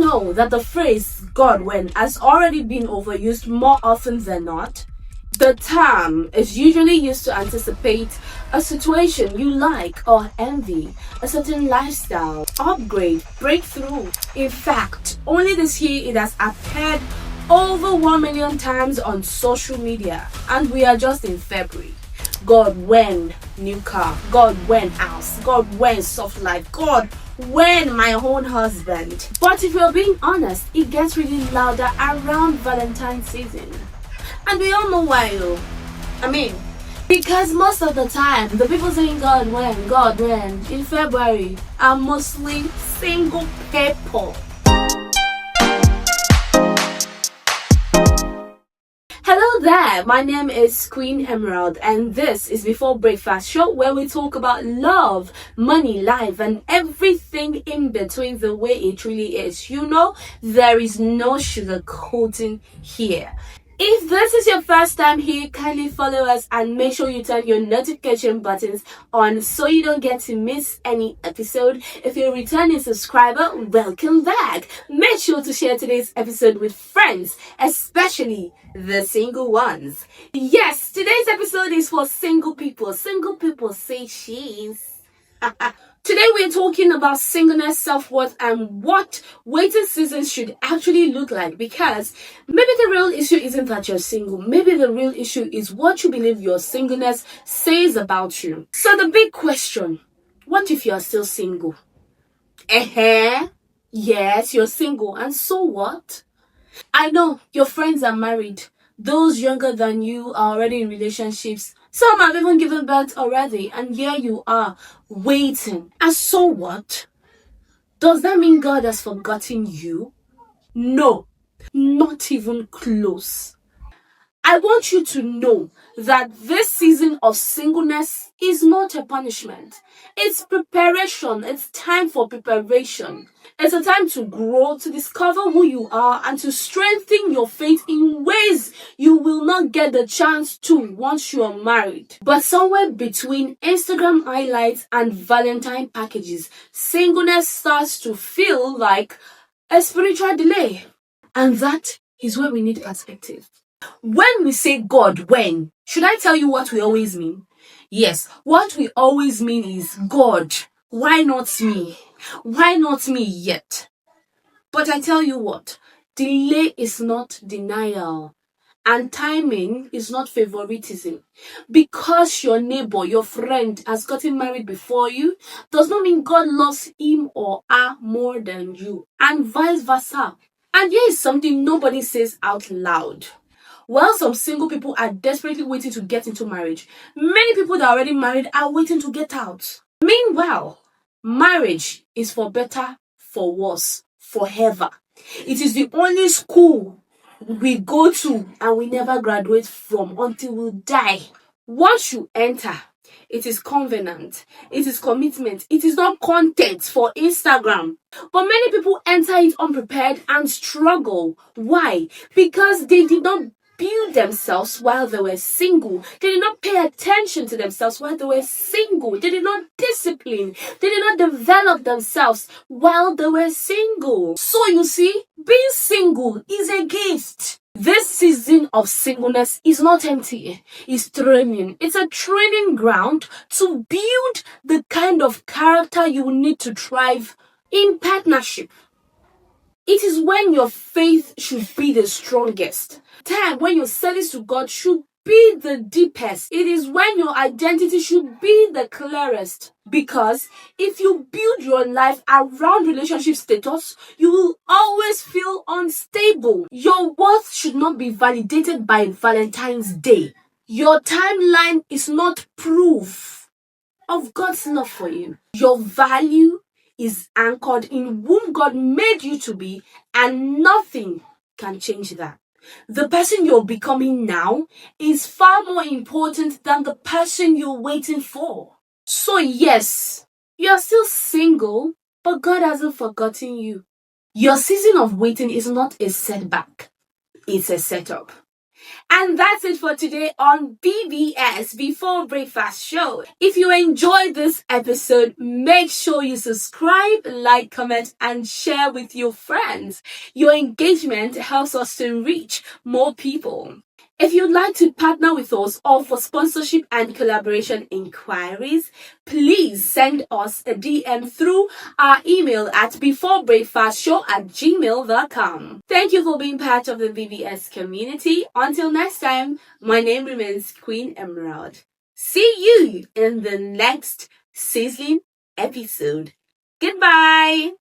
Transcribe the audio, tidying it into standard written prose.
know that the phrase God when has already been overused more often than not? The term is usually used to anticipate a situation you like or envy, a certain lifestyle, upgrade, breakthrough. In fact, only this year it has appeared over 1 million times on social media, and we are just in February. God when new car, God when house, God when soft life, God when my own husband. But if you're being honest, it gets really louder around Valentine season. And we all know why though. Because most of the time, the people saying God when in February are mostly single people. Hello there, my name is Queen Emerald and this is Before Breakfast Show where we talk about love, money, life and everything in between the way it really is. You know, there is no sugarcoating here. If this is your first time here, kindly follow us and make sure you turn your notification buttons on so you don't get to miss any episode. If you're a returning subscriber, welcome back. Make sure to share today's episode with friends, especially the single ones. Yes, today's episode is for single people. Single people say cheese. Today we're talking about singleness, self-worth and what waiting seasons should actually look like, because maybe the real issue isn't that you're single. Maybe the real issue is what you believe your singleness says about you. So the big question, what if you're still single? Yes, you're single, and so what? I know your friends are married. Those younger than you are already in relationships. Some have even given birth already, and here you are waiting. And so what? Does that mean God has forgotten you? No, not even close. I want you to know that this season of singleness is not a punishment. It's preparation. It's time for preparation. It's a time to grow, to discover who you are, and to strengthen your faith in ways you will not get the chance to once you are married. But somewhere between Instagram highlights and Valentine packages, singleness starts to feel like a spiritual delay. And that is where we need perspective. When we say God when, should I tell you what we always mean? Yes, what we always mean is God, why not me? Why not me yet? But I tell you what, delay is not denial. And timing is not favoritism. Because your neighbor, your friend has gotten married before you, does not mean God loves him or her more than you. And vice versa. And here is something nobody says out loud. While some single people are desperately waiting to get into marriage, many people that are already married are waiting to get out. Meanwhile, marriage is for better, for worse, forever. It is the only school we go to and we never graduate from until we die. Once you enter, it is covenant, it is commitment, it is not content for Instagram. But many people enter it unprepared and struggle. Why? Because they did not build themselves while they were single. They did not pay attention to themselves while they were single. They did not discipline. They did not develop themselves while they were single. So you see, being single is a gift. This season of singleness is not empty. It's training. It's a training ground to build the kind of character you will need to thrive in partnership. It is when your faith should be the strongest. Time when your service to God should be the deepest. It is when your identity should be the clearest. Because if you build your life around relationship status, you will always feel unstable. Your worth should not be validated by Valentine's Day. Your timeline is not proof of God's love for you. Your value is anchored in whom God made you to be, and nothing can change that. The person you're becoming now is far more important than the person you're waiting for. So yes, you're still single, but God hasn't forgotten you. Your season of waiting is not a setback, it's a setup. And that's it for today on BBS Before Breakfast Show. If you enjoyed this episode, make sure you subscribe, like, comment, and share with your friends. Your engagement helps us to reach more people. If you'd like to partner with us or for sponsorship and collaboration inquiries, please send us a DM through our email at beforebreakfastshow@gmail.com. Thank you for being part of the BBS community. Until next time, my name remains Queen Emerald. See you in the next sizzling episode. Goodbye.